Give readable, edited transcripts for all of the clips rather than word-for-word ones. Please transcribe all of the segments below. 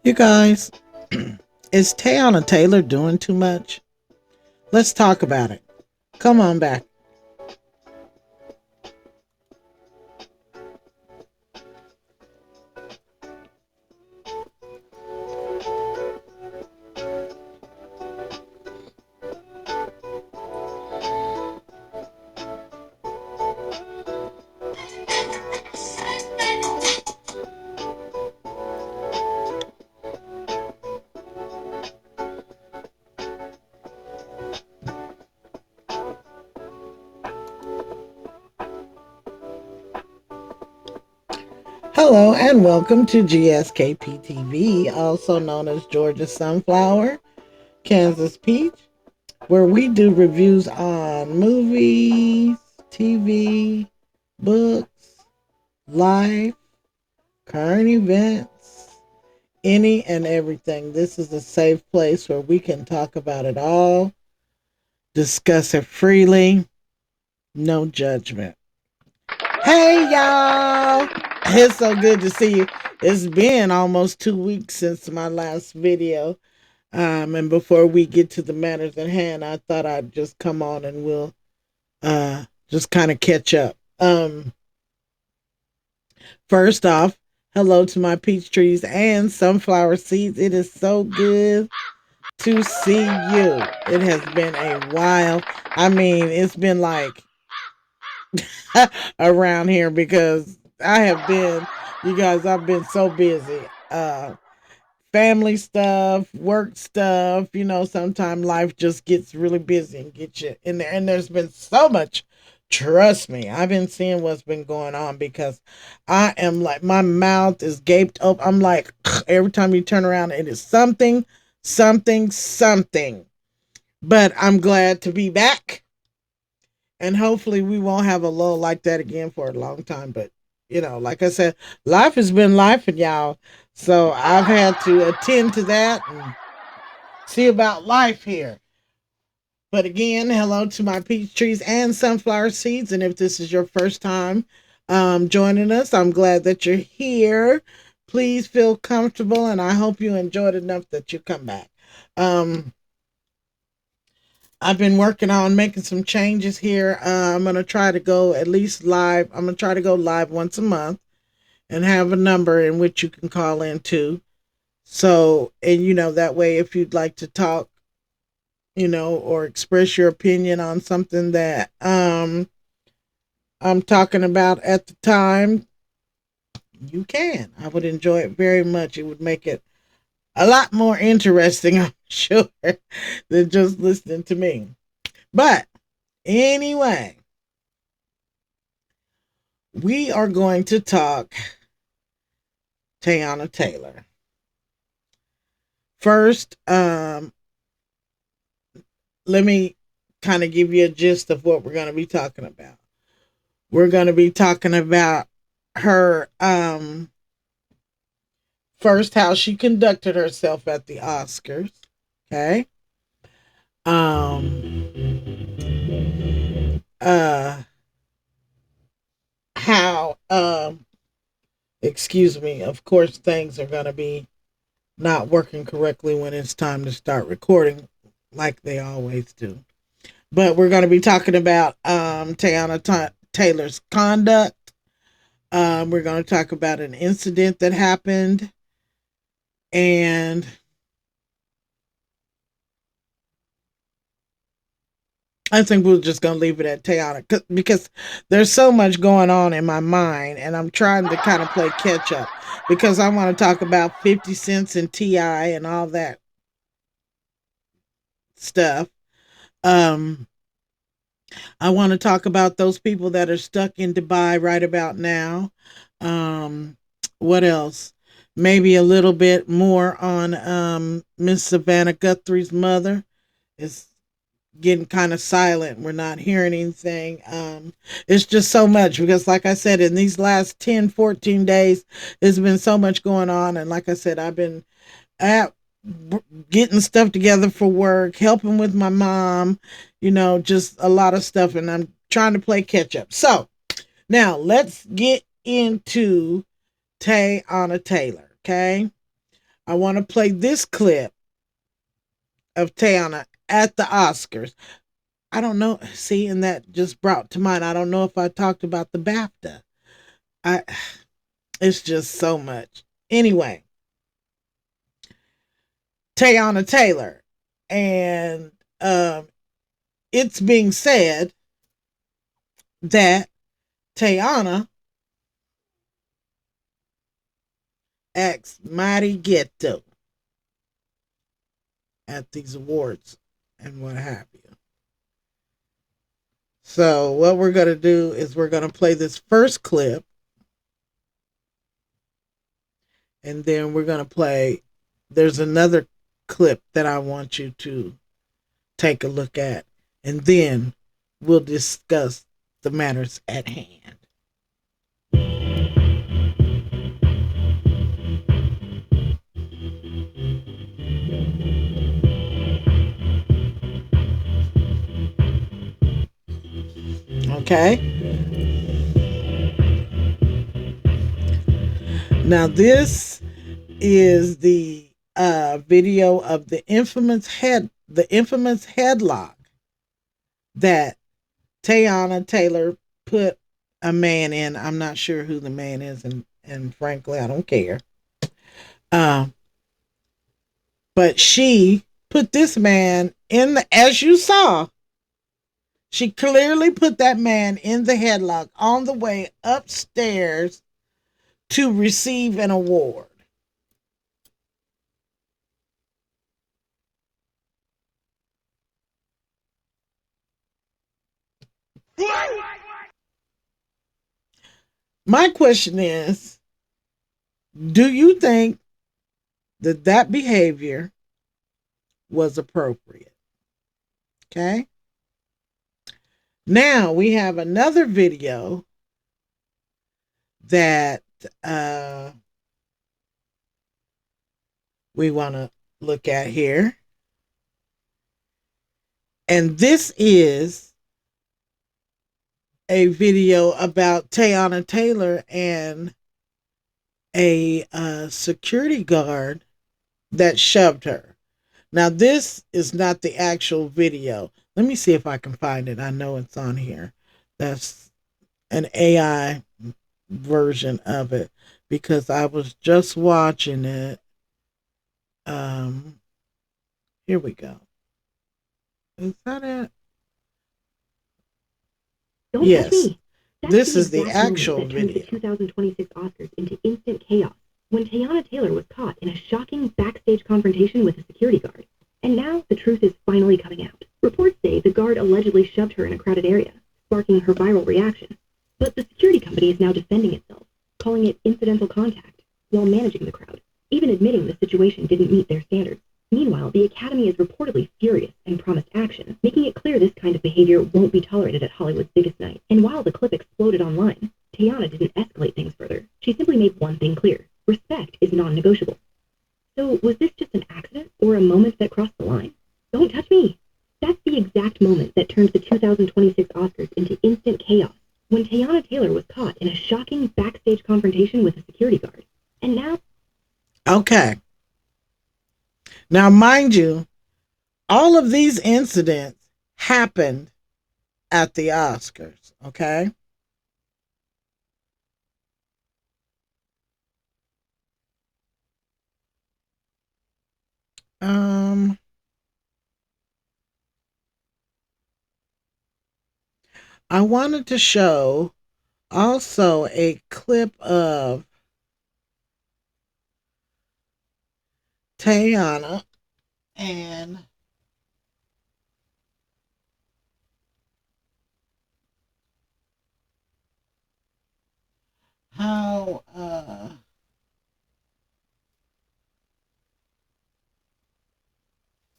You guys, is Teyana Taylor doing too much? Let's talk about it. Come on back. Hello and welcome to gskptv, also known as Georgia Sunflower, Kansas Peach, where we do reviews on movies, TV, books, life, current events, any and everything. This is a safe place where we can talk about it all, discuss it freely, no judgment. Hey y'all! It's so good to see you. It's been almost 2 weeks since my last video. And before we get to the matters at hand, I thought I'd just come on and we'll just kind of catch up. First off, hello to my peach trees and sunflower seeds. It is so good to see you. It has been a while. I mean, it's been like around here because I have been, you guys, I've been so busy. Family stuff, work stuff, sometimes life just gets really busy and gets you in there. And there's been so much, trust me, I've been seeing what's been going on because I am like, my mouth is gaped up. I'm like, every time you turn around, it is something, something, something. But I'm glad to be back. And hopefully we won't have a lull like that again for a long time. But, like I said, life has been life and y'all. So I've had to attend to that and see about life here. But again, hello to my peach trees and sunflower seeds. And if this is your first time joining us, I'm glad that you're here. Please feel comfortable and I hope you enjoyed enough that you come back. I've been working on making some changes here. I'm going to try to go at least live. I'm going to try to go live once a month and have a number in which you can call in to. So, and that way, if you'd like to talk, or express your opinion on something that I'm talking about at the time, you can. I would enjoy it very much. It would make it a lot more interesting, I'm sure, than just listening to me. But anyway, we are going to talk Teyana Taylor. First, let me kind of give you a gist of what we're going to be talking about. We're going to be talking about her first, how she conducted herself at the Oscars. Okay. How excuse me, of course things are going to be not working correctly when it's time to start recording like they always do. But we're going to be talking about Teyana Taylor's conduct. We're going to talk about an incident that happened. And I think we're just going to leave it at Teyana because there's so much going on in my mind and I'm trying to kind of play catch up because I want to talk about 50 Cent and T.I. and all that stuff. I want to talk about those people that are stuck in Dubai right about now. What else? Maybe a little bit more on Miss Savannah Guthrie's mother. It's getting kind of silent. We're not hearing anything. It's just so much because like I said, in these last 10, 14 days, there's been so much going on. And like I said, I've been at getting stuff together for work, helping with my mom, just a lot of stuff. And I'm trying to play catch up. So now let's get into Teyana Taylor. Okay. I want to play this clip of Teyana at the Oscars. I don't know. See, and that just brought to mind. I don't know if I talked about the BAFTA. I It's just so much. Anyway, Teyana Taylor, and it's being said that Teyana acts mighty ghetto at these awards and what have you. So what we're going to do is we're going to play this first clip, and then we're going to play, there's another clip that I want you to take a look at, and then we'll discuss the matters at hand. Okay? Now this is the video of the infamous headlock that Teyana Taylor put a man in. I'm not sure who the man is, and frankly, I don't care. But she put this man in the, as you saw, she clearly put that man in the headlock on the way upstairs to receive an award. My question is, do you think that that behavior was appropriate? Okay. Now we have another video that we want to look at here. And this is a video about Teyana Taylor and a security guard that shoved her. Now, this is not the actual video. Let me see if I can find it. I know it's on here. That's an AI version of it because I was just watching it. Here we go. Is that it? Don't yes. Touch Me. This is the actual that turned video. the 2026 Oscars into instant chaos when Teyana Taylor was caught in a shocking backstage confrontation with a security guard. And now the truth is finally coming out. Reports say the guard allegedly shoved her in a crowded area, sparking her viral reaction. But the security company is now defending itself, calling it incidental contact, while managing the crowd, even admitting the situation didn't meet their standards. Meanwhile, the Academy is reportedly furious and promised action, making it clear this kind of behavior won't be tolerated at Hollywood's biggest night. And while the clip exploded online, Teyana didn't escalate things further. She simply made one thing clear. Respect is non-negotiable. So was this just an accident or a moment that crossed the line? Don't touch me! That's the exact moment that turned the 2026 Oscars into instant chaos when Teyana Taylor was caught in a shocking backstage confrontation with a security guard. And now... Okay. Now, mind you, all of these incidents happened at the Oscars, okay? I wanted to show also a clip of Teyana and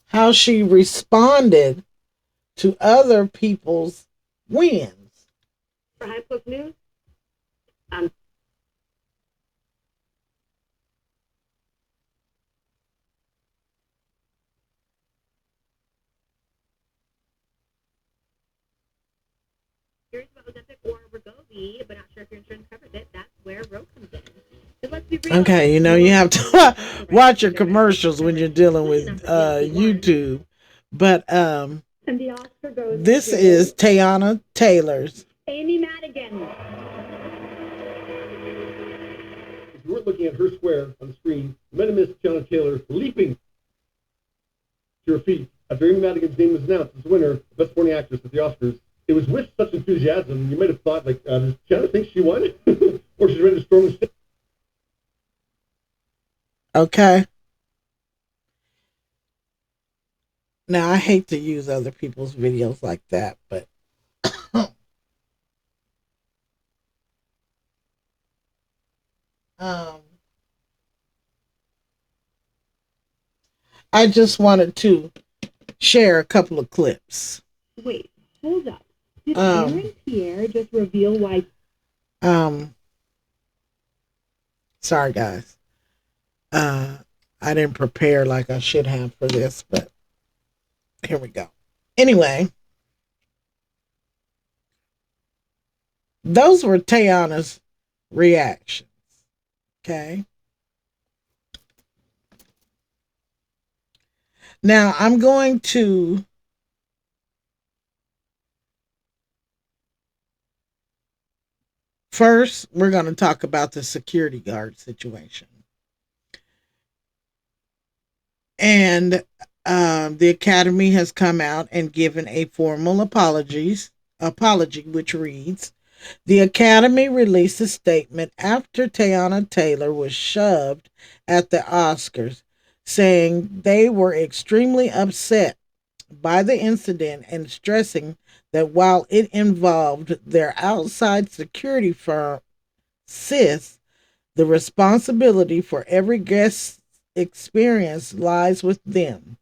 how she responded to other people's wins. For High Post News, curious about Ozempic or Wegovy, but not sure if your insurance covers it. That's where Roe comes in. It lets Okay, you know you have to watch your commercials when you're dealing with YouTube. But And the Oscar goes this to is Teyana Taylor's. Amy Madigan. If you weren't looking at her square on the screen, you might have missed Tiana Taylor leaping to her feet after Amy Madigan's name was announced as winner of Best Supporting Actress at the Oscars. It was with such enthusiasm, you might have thought, like, does Tiana think she won? Or she's ready to storm the stage. Okay. Now I hate to use other people's videos like that, but um, I just wanted to share a couple of clips. Wait, hold up. Did Aaron Pierre just reveal why? Um, sorry guys. I didn't prepare like I should have for this, but here we go. Anyway, those were Tayana's reactions. Okay. Now I'm going to first, we're going to talk about the security guard situation. And the Academy has come out and given a formal apology, which reads, the Academy released a statement after Teyana Taylor was shoved at the Oscars, saying they were extremely upset by the incident and stressing that while it involved their outside security firm, SIS, the responsibility for every guest's experience lies with them.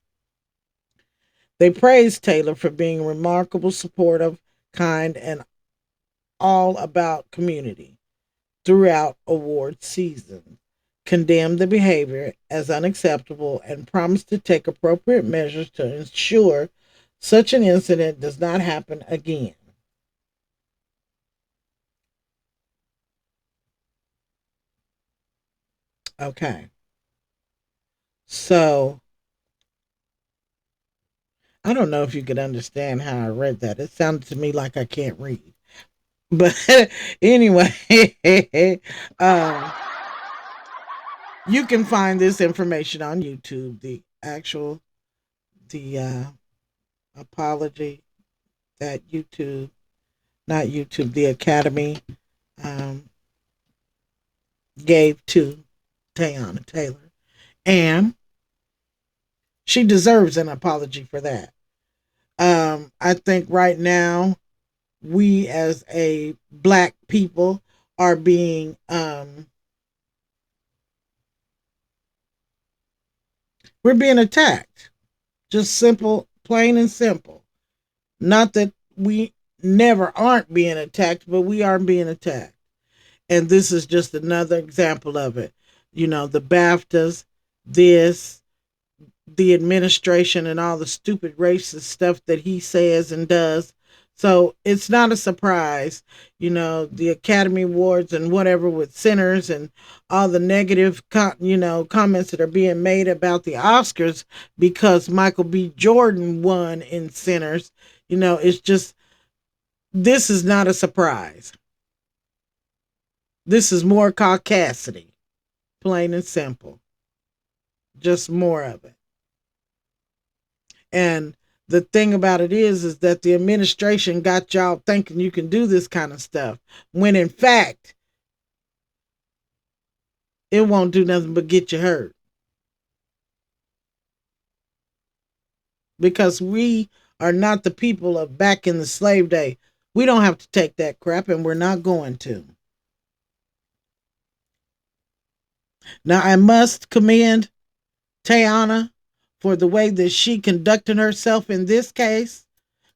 They praised Taylor for being remarkable, supportive, kind, and all about community throughout award season, condemned the behavior as unacceptable, and promised to take appropriate measures to ensure such an incident does not happen again. Okay. So, I don't know if you could understand how I read that. It sounded to me like I can't read. But anyway, um, you can find this information on YouTube. The apology that YouTube, not YouTube, the Academy um, gave to Teyana Taylor, and she deserves an apology for that. I think right now we as a black people are being we're being attacked. Just simple, plain and simple. Not that we never aren't being attacked, but we are being attacked. And this is just another example of it. You know, the BAFTAs, this, the administration, and all the stupid racist stuff that he says and does. So it's not a surprise, you know, the Academy Awards and whatever with sinners and all the negative, comments that are being made about the Oscars because Michael B. Jordan won in Sinners. You know, it's just, this is not a surprise. This is more caucasity, plain and simple. Just more of it. And the thing about it is that the administration got y'all thinking you can do this kind of stuff when in fact it won't do nothing but get you hurt. Because we are not the people of back in the slave day. We don't have to take that crap, and we're not going to. Now I must commend Teyana for the way that she conducted herself in this case.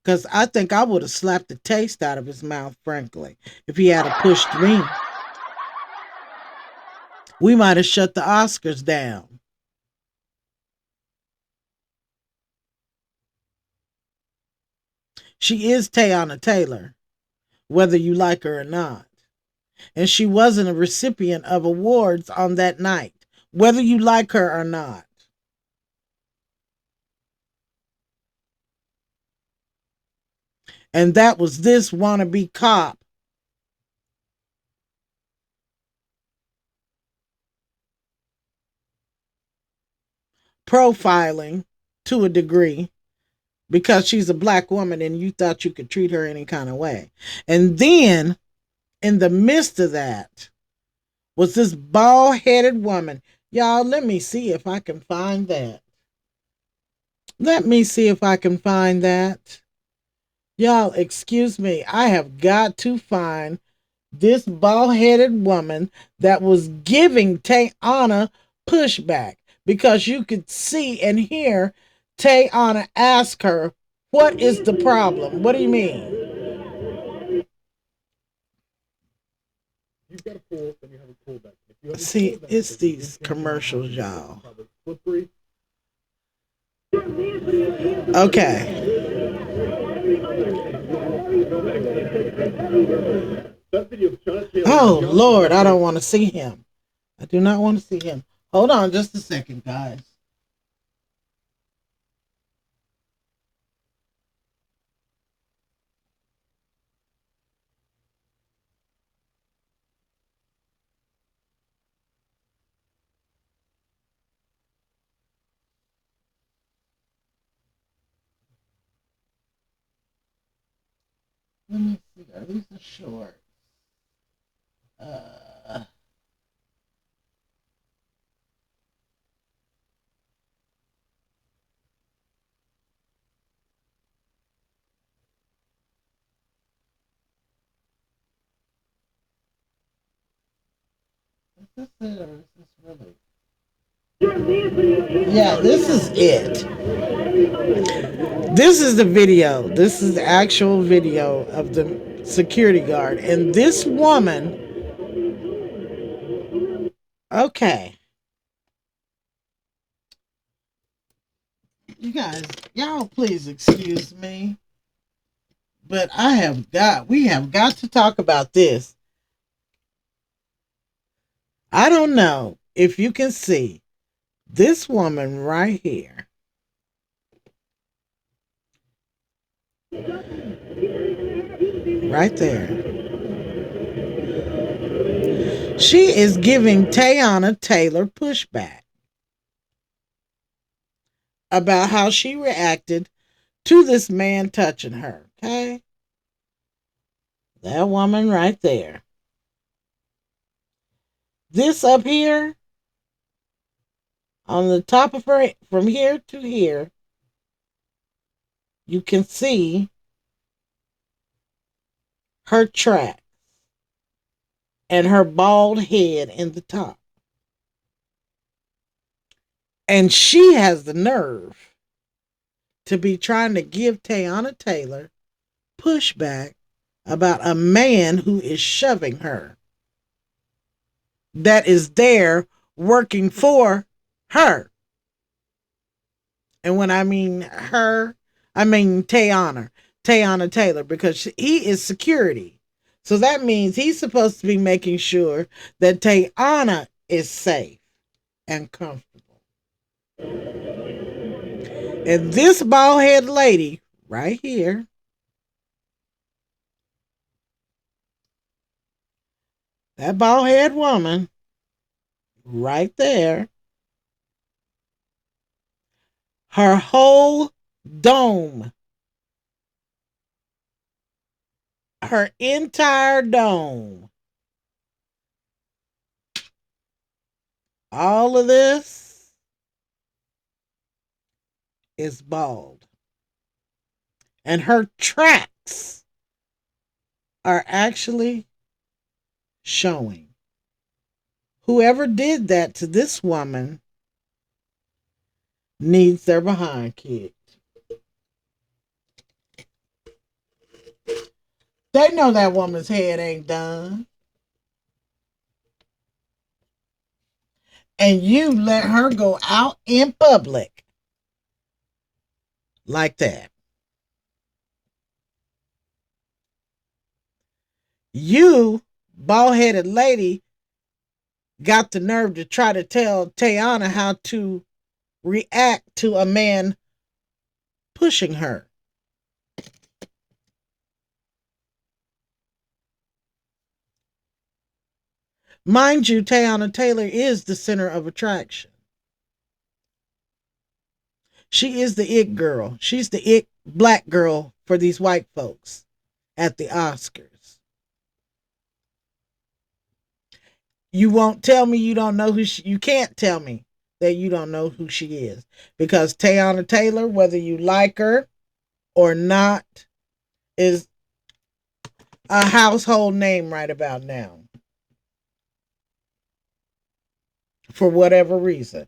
Because I think I would have slapped the taste out of his mouth, frankly, if he had pushed me. We might have shut the Oscars down. She is Teyana Taylor, whether you like her or not. and she wasn't a recipient of awards on that night, whether you like her or not. And that was this wannabe cop profiling to a degree because she's a black woman and you thought you could treat her any kind of way. And then in the midst of that was this bald headed woman. Y'all, let me see if I can find that. Let me see if I can find that. Y'all, excuse me. I have got to find this bald headed woman that was giving Teyana pushback because you could see and hear Teyana ask her, "What is the problem? What do you mean?" You've got a pull, then you have a pullback. See, it's these commercials, y'all. Okay. Oh, Lord, I don't want to see him. I do not want to see him. Hold on just a second, guys. Let me see. Are these the shorts? Uh, is this it or is this really? Yeah, this is it. This is the video. This is the actual video of the security guard. And this woman, okay. You guys, y'all please excuse me. But we have got to talk about this. I don't know if you can see this woman right here. Right there. She is giving Teyana Taylor pushback about how she reacted to this man touching her. Okay? That woman right there. This up here, on the top of her, from here to here, you can see her tracks and her bald head in the top. And she has the nerve to be trying to give Teyana Taylor pushback about a man who is shoving her, that is there working for her. And when I mean her, I mean Teyana Taylor, because he is security. So that means he's supposed to be making sure that Teyana is safe and comfortable. And this bald head lady right here, that bald head woman right there, her whole dome, her entire dome, all of this is bald. And her tracks are actually showing. Whoever did that to this woman needs their behind kicked. They know that woman's head ain't done. And you let her go out in public like that. You bald headed lady got the nerve to try to tell Teyana how to react to a man pushing her. Mind you, Teyana Taylor is the center of attraction. She is the it girl. She's the it black girl for these white folks at the Oscars. You won't tell me you don't know you can't tell me that you don't know who she is, because Teyana Taylor, whether you like her or not, is a household name right about now for whatever reason.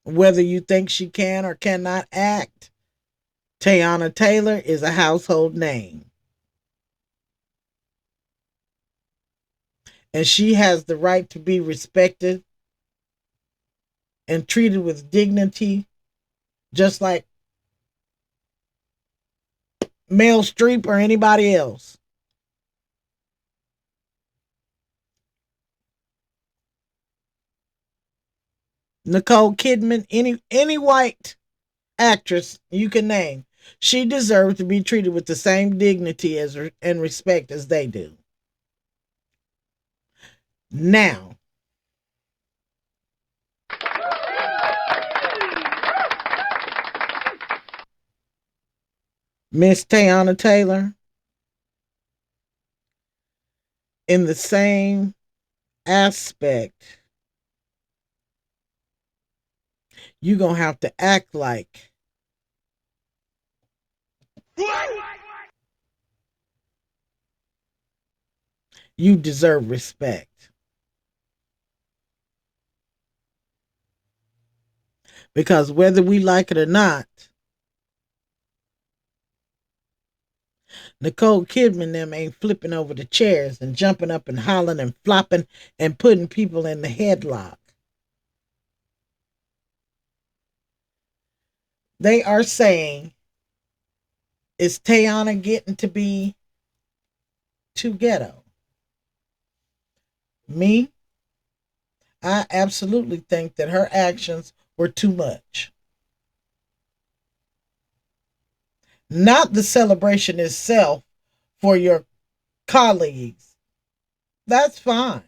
Whether you think she can or cannot act, Teyana Taylor is a household name. And she has the right to be respected and treated with dignity, just like Meryl Streep or anybody else. Nicole Kidman, any white actress you can name, she deserves to be treated with the same dignity and respect as they do. Now, Miss Teyana Taylor, in the same aspect, you're going to have to act like you deserve respect. Because whether we like it or not, Nicole Kidman them ain't flipping over the chairs and jumping up and hollering and flopping and putting people in the headlock. They are saying, is Teyana getting to be too ghetto? Me, I absolutely think that her actions were too much. Not the celebration itself for your colleagues. That's fine.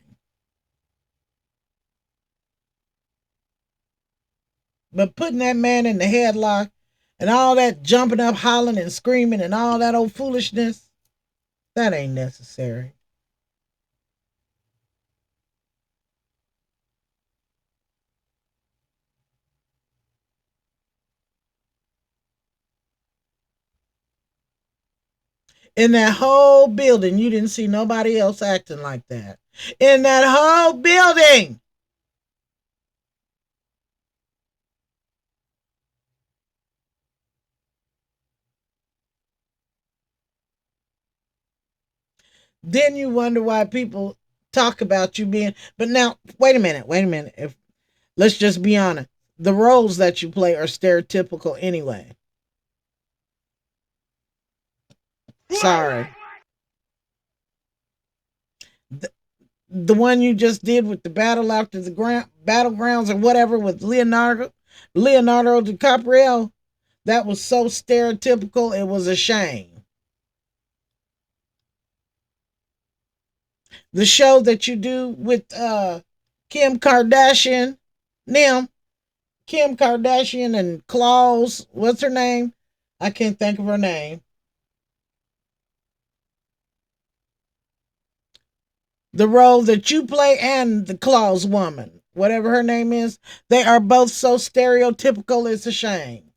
But putting that man in the headlock and all that jumping up, hollering and screaming and all that old foolishness, that ain't necessary. In that whole building, you didn't see nobody else acting like that. In that whole building. Then you wonder why people talk about you being. But now, wait a minute. If let's just be honest, the roles that you play are stereotypical anyway. Sorry. The one you just did with the battle after the battlegrounds or whatever with Leonardo DiCaprio, that was so stereotypical it was a shame. The show that you do with Kim Kardashian, Nim, Kim Kardashian and Claus, what's her name? I can't think of her name. The role that you play and the Claus woman, whatever her name is, they are both so stereotypical, it's a shame.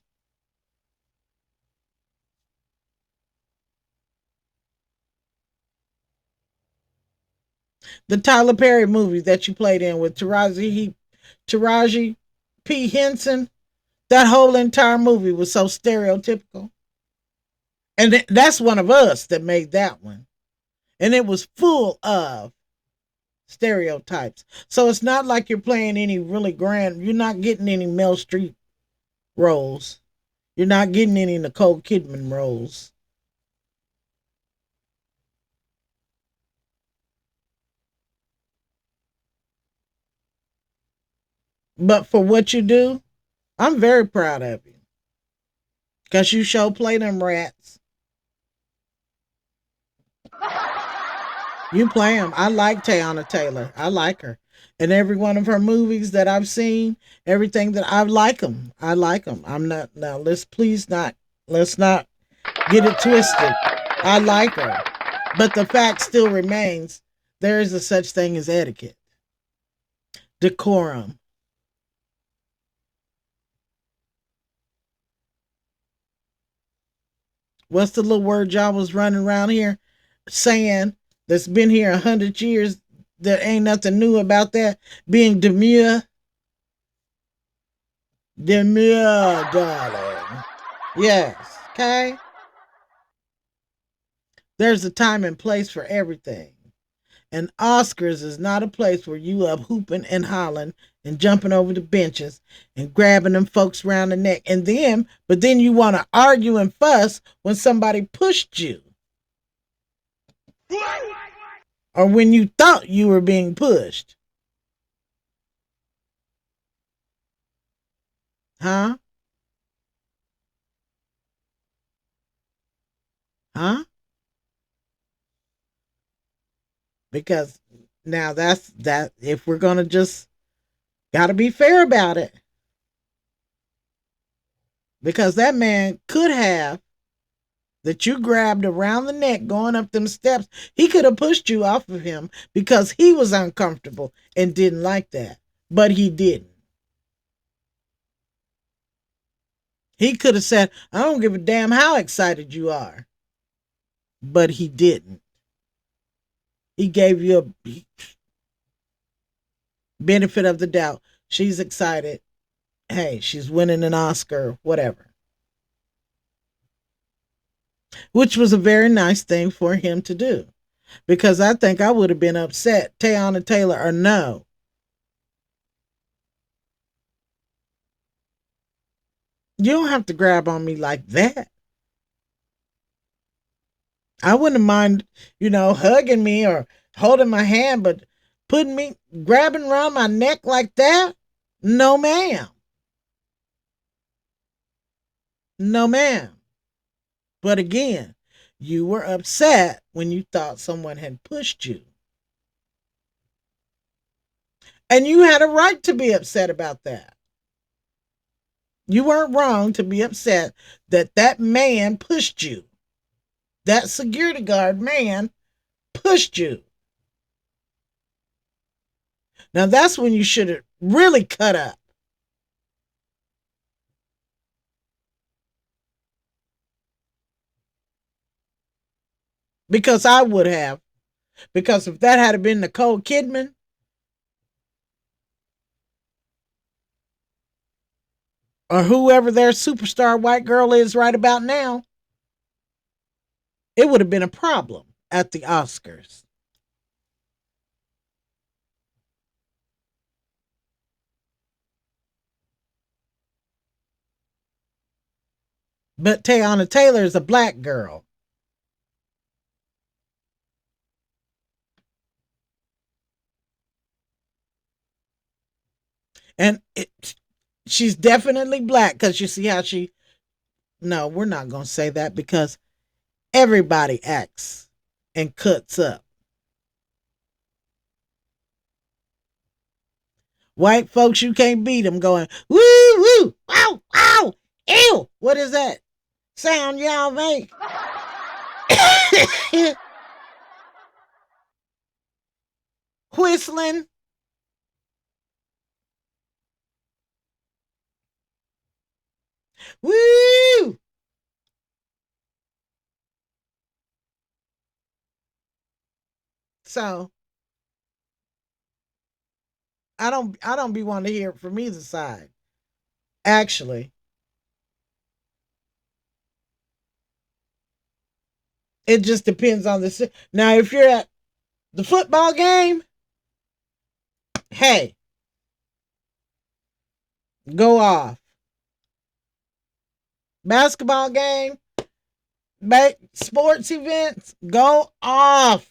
The Tyler Perry movie that you played in with Taraji P. Henson, that whole entire movie was so stereotypical. And that's one of us that made that one. And it was full of stereotypes. So it's not like you're playing any really grand, you're not getting any Mel Streep roles. You're not getting any Nicole Kidman roles. But for what you do, I'm very proud of you. Because you show play them rats. You play them. I like Teyana Taylor. I like her. And every one of her movies that I've seen, everything that I like them. I like them. I'm not, now let's not get it twisted. I like her. But the fact still remains there is a such thing as etiquette, decorum. What's the little word y'all was running around here saying that's been here 100 years? There ain't nothing new about that. Being demure. Demure, darling. Yes. Okay. There's a time and place for everything. And Oscars is not a place where you up hooping and hollering and jumping over the benches and grabbing them folks around the neck. But then you want to argue and fuss when somebody pushed you. Or when you thought you were being pushed. Huh? Huh? Because now that's that, if we're going to just got to be fair about it. Because that man could have, that you grabbed around the neck going up them steps, he could have pushed you off of him because he was uncomfortable and didn't like that. But he didn't. He could have said, I don't give a damn how excited you are. But he didn't. He gave you a benefit of the doubt. She's excited. Hey, she's winning an Oscar, whatever. Which was a very nice thing for him to do. Because I think I would have been upset, Teyana Taylor or no. You don't have to grab on me like that. I wouldn't mind, hugging me or holding my hand, but grabbing around my neck like that? No, ma'am. No, ma'am. But again, you were upset when you thought someone had pushed you. And you had a right to be upset about that. You weren't wrong to be upset that that man pushed you. That security guard man pushed you. Now that's when you should have really cut up. Because I would have. Because if that had been Nicole Kidman, or whoever their superstar white girl is right about now, it would have been a problem at the Oscars. But Teyana Taylor is a black girl. And she's definitely black because you see how she. No, we're not going to say that because everybody acts and cuts up. White folks, you can't beat them going, woo, woo, wow, wow, ew. What is that sound y'all make? Whistling. Woo! So I don't be wanting to hear it from either side. Actually, it just depends on the. Now, if you're at the football game, hey, go off. Basketball game, sports events, go off.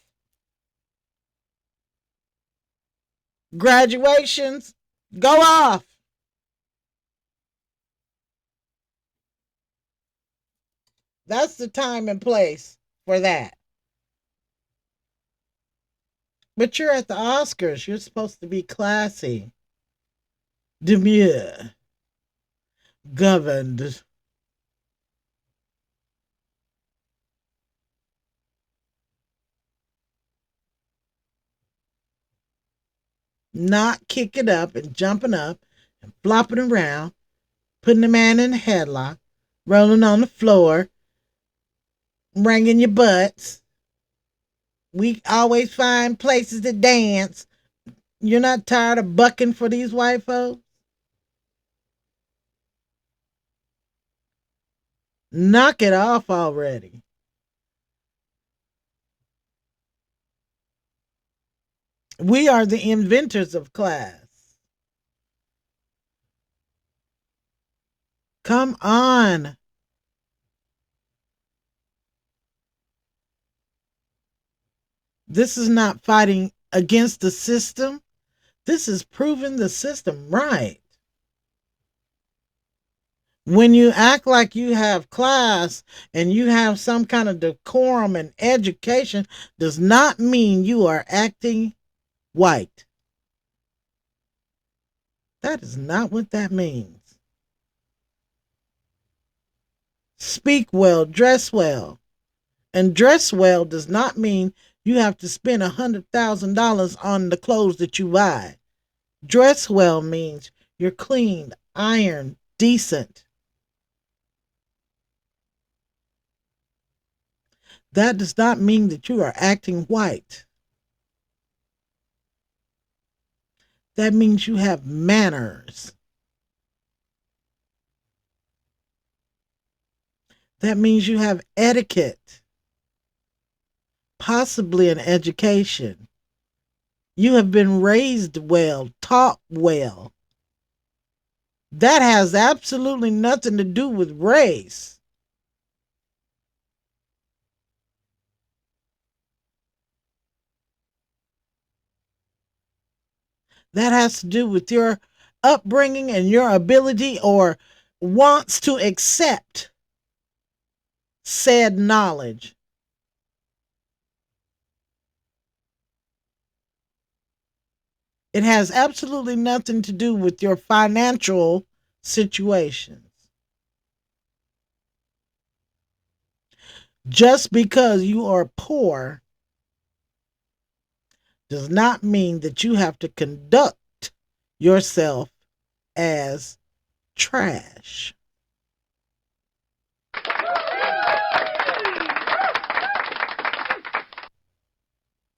Graduations, go off. That's the time and place for that. But you're at the Oscars. You're supposed to be classy, demure, governed. Not kicking up and jumping up and flopping around, putting the man in a headlock, rolling on the floor, wringing your butts. We always find places to dance. You're not tired of bucking for these white folks? Knock it off already. We are the inventors of class. Come on. This is not fighting against the system. This is proving the system right. When you act like you have class and you have some kind of decorum and education, does not mean you are acting white. That is not what that means. Speak well, dress well. And dress well does not mean you have to spend $100,000 on the clothes that you buy. Dress well means you're clean, ironed, decent. That does not mean that you are acting white. That means you have manners. That means you have etiquette, possibly an education. You have been raised well, taught well. That has absolutely nothing to do with race. That has to do with your upbringing and your ability or wants to accept said knowledge. It has absolutely nothing to do with your financial situations. Just because you are poor does not mean that you have to conduct yourself as trash.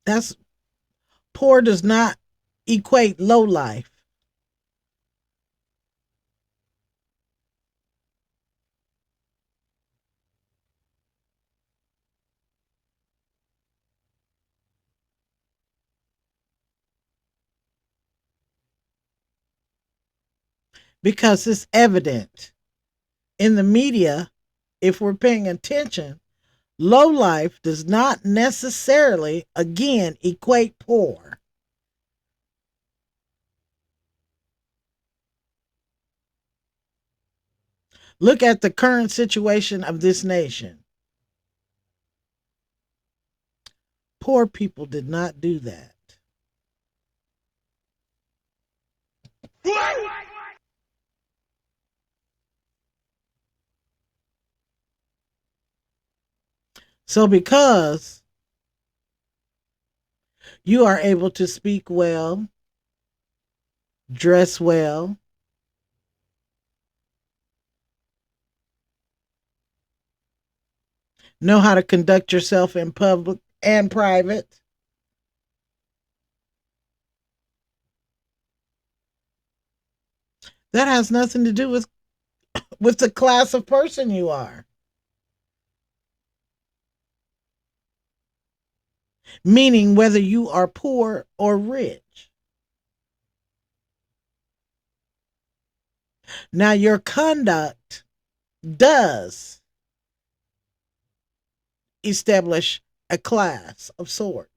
That's poor does not equate low life. Because it's evident in the media, if we're paying attention, low life does not necessarily, again, equate poor. Look at the current situation of this nation. Poor people did not do that. So, because you are able to speak well, dress well, know how to conduct yourself in public and private, that has nothing to do with the class of person you are. Meaning whether you are poor or rich. Now, your conduct does establish a class of sorts.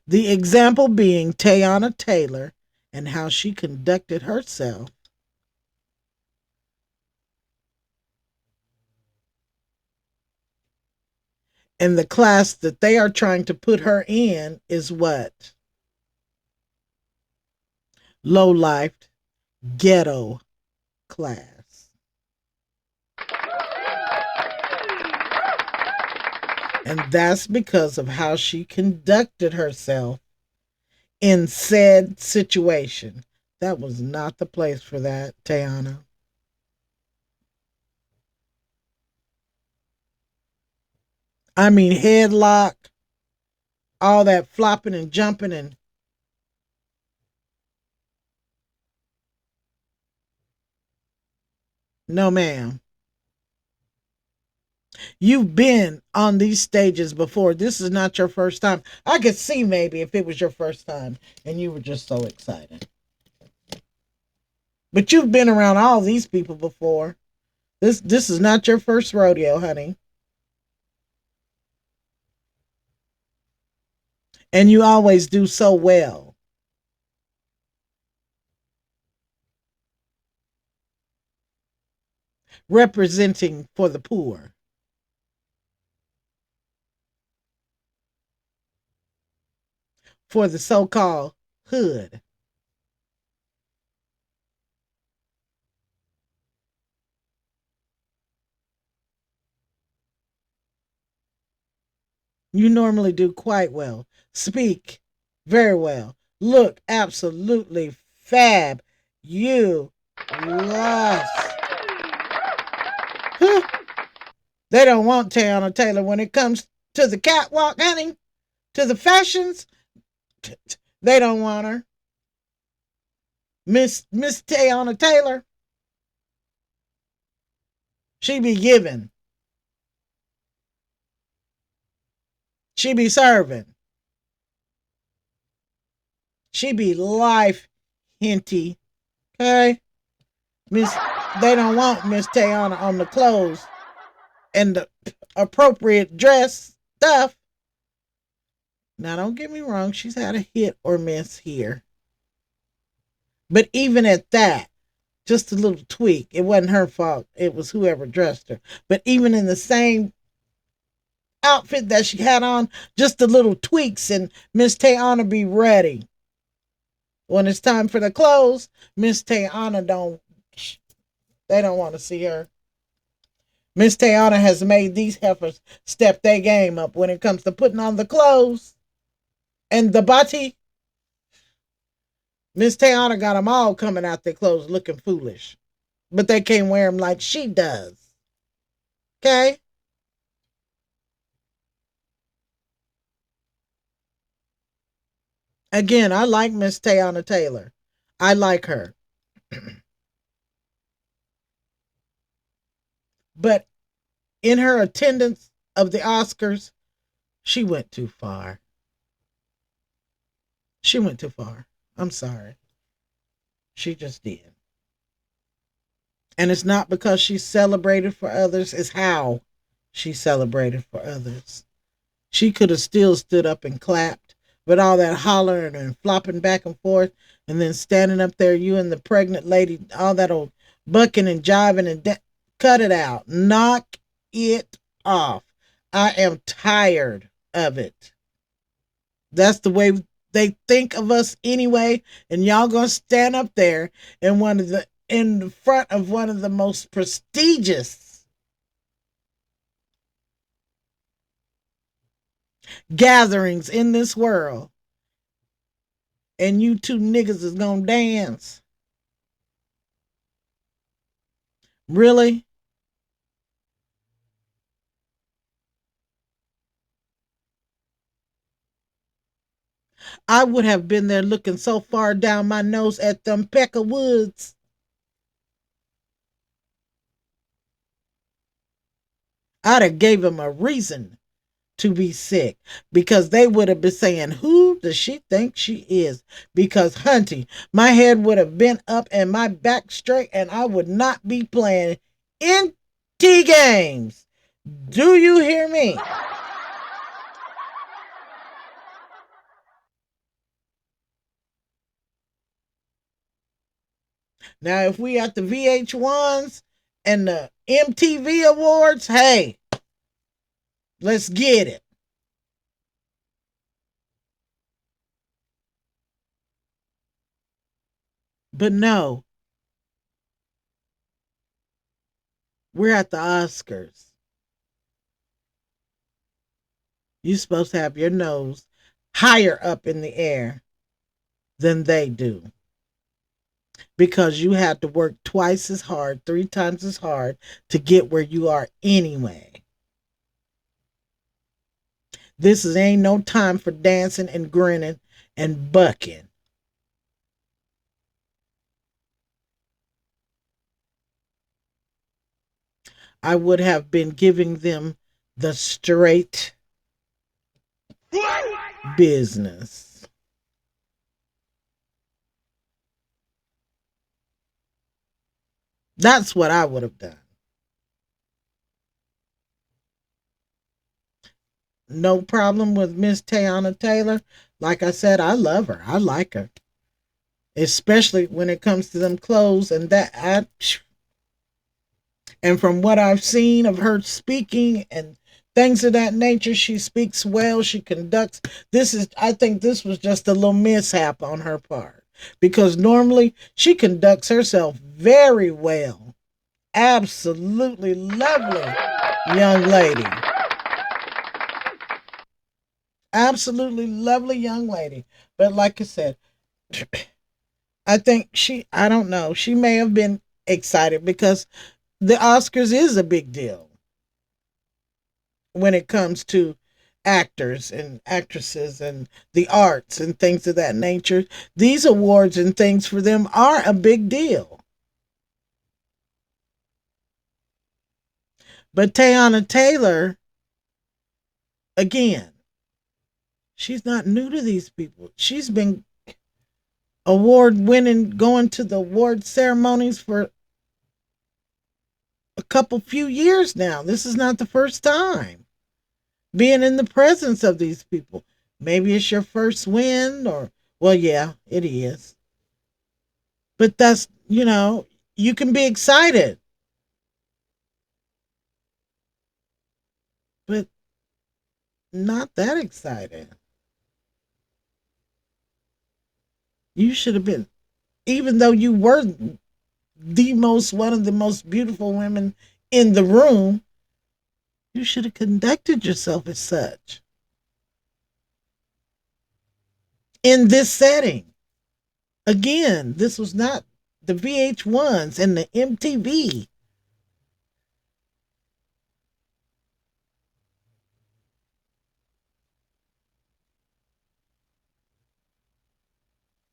The example being Teyana Taylor and how she conducted herself And the class that they are trying to put her in is what? Low life, ghetto class. And that's because of how she conducted herself in said situation. That was not the place for that, Teyana. I mean, headlock, all that flopping and jumping and no, ma'am. You've been on these stages before. This is not your first time. I could see maybe if it was your first time and you were just so excited. But you've been around all these people before. This is not your first rodeo, honey. And you always do so well. Representing for the poor, for the so-called hood. You normally do quite well. Speak very well. Look absolutely fab. You lost. Huh. They don't want Teyana Taylor when it comes to the catwalk, honey. To the fashions, they don't want her. Miss Teyana Taylor, she be giving. She be serving. She be life hinty. Okay? Miss they don't want Miss Teyana on the clothes and the appropriate dress stuff. Now don't get me wrong, she's had a hit or miss here. But even at that, just a little tweak. It wasn't her fault. It was whoever dressed her. But even in the same outfit that she had on, just the little tweaks, and Miss Teyana be ready. When it's time for the clothes, Miss Teyana they don't want to see her. Miss Teyana has made these heifers step their game up when it comes to putting on the clothes and the body. Miss Teyana got them all coming out their clothes looking foolish, but they can't wear them like she does. Okay? Again, I like Miss Teyana Taylor. I like her. But in her attendance of the Oscars, she went too far. She went too far. I'm sorry. She just did. And it's not because she celebrated for others, it's how she celebrated for others. She could have still stood up and clapped, but all that hollering and flopping back and forth, and then standing up there, you and the pregnant lady, all that old bucking and jiving and cut it out. Knock it off. I am tired of it. That's the way they think of us anyway, and y'all gonna stand up there in the front of one of the most prestigious gatherings in this world, and you two niggas is gonna dance. Really? I would have been there looking so far down my nose at them Pecker Woods. I'd have gave them a reason to be sick, because they would have been saying, who does she think she is? Because, hunty, my head would have been up and my back straight, and I would not be playing NT games. Do you hear me? Now, if we at the VH1s and the MTV Awards, hey, Let's get it. But no, we're at the Oscars. You're supposed to have your nose higher up in the air than they do because you had to work twice as hard, three times as hard to get where you are anyway. This is ain't no time for dancing and grinning and bucking. I would have been giving them the straight business. That's what I would have done. No problem with Miss Teyana Taylor. Like I said, I love her. I like her. Especially when it comes to them clothes and that and from what I've seen of her speaking and things of that nature, she speaks well, she conducts. I think this was just a little mishap on her part because normally she conducts herself very well. Absolutely lovely young lady. Absolutely lovely young lady. But like I said, I think I don't know, she may have been excited because the Oscars is a big deal when it comes to actors and actresses and the arts and things of that nature. These awards and things for them are a big deal. But Teyana Taylor, again, she's not new to these people. She's been award winning, going to the award ceremonies for a few years now. This is not the first time being in the presence of these people. Maybe it's your first win, or, well, yeah, it is. But that's, you can be excited, but not that excited. You should have been, even though you were one of the most beautiful women in the room, you should have conducted yourself as such in this setting. Again, this was not the VH1s and the MTV.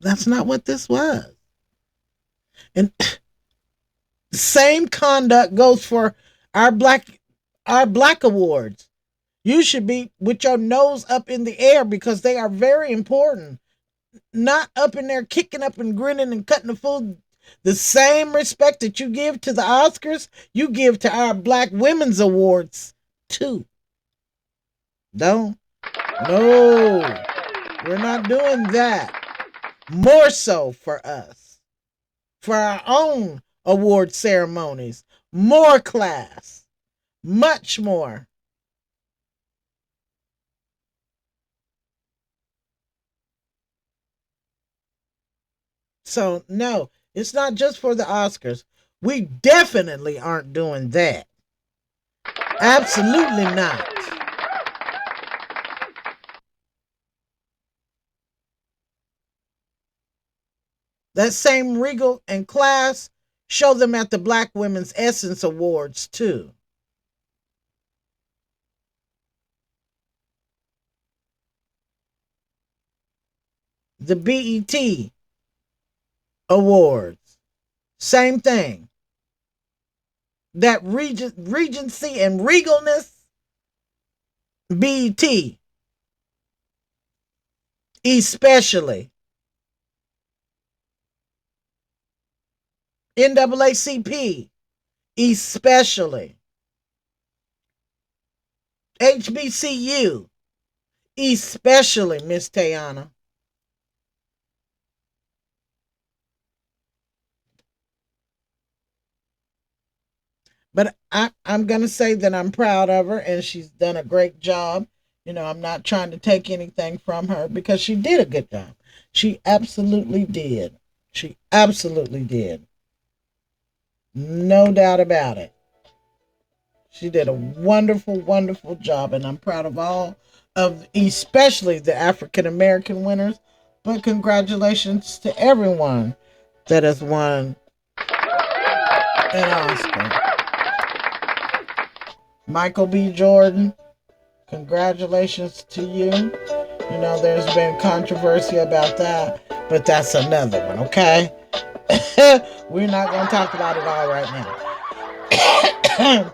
That's not what this was. And the same conduct goes for our black awards. You should be with your nose up in the air because they are very important. Not up in there kicking up and grinning and cutting the food. The same respect that you give to the Oscars, you give to our Black Women's Awards too. Don't. No, we're not doing that. More so for us, for our own award ceremonies. More class, much more. So, no, it's not just for the Oscars. We definitely aren't doing that. Absolutely not. That same regal and class, show them at the Black Women's Essence Awards too. The BET Awards, same thing. That regency and regalness, BET, especially NAACP, especially HBCU, especially Miss Teyana. But I'm going to say that I'm proud of her and she's done a great job. I'm not trying to take anything from her because she did a good job. She absolutely did. She absolutely did. No doubt about it. She did a wonderful, wonderful job, and I'm proud of all of, especially the African American winners. But congratulations to everyone that has won an Oscar. Michael B. Jordan, congratulations to you. There's been controversy about that, but that's another one, okay? We're not going to talk about it all right now.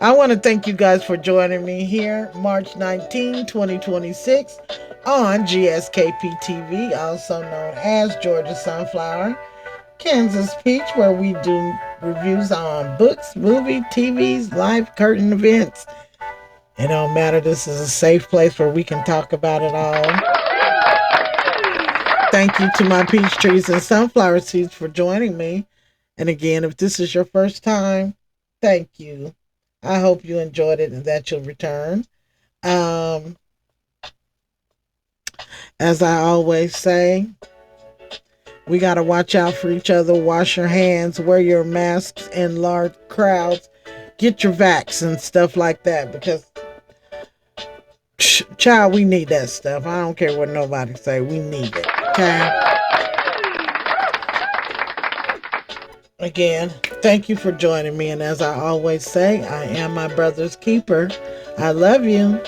I want to thank you guys for joining me here, March 19, 2026, on gskptv, also known as Georgia Sunflower, Kansas Peach, where we do reviews on books, movies, TVs, live curtain events. It don't matter. This is a safe place where we can talk about it all. Thank you to my peach trees and sunflower seeds for joining me. And again, if this is your first time, thank you. I hope you enjoyed it and that you'll return. Um, as I always say, we got to watch out for each other, wash your hands, wear your masks in large crowds, get your vax and stuff like that because, child, we need that stuff. I don't care what nobody say. We need it. Okay? Again, thank you for joining me. And as I always say, I am my brother's keeper. I love you.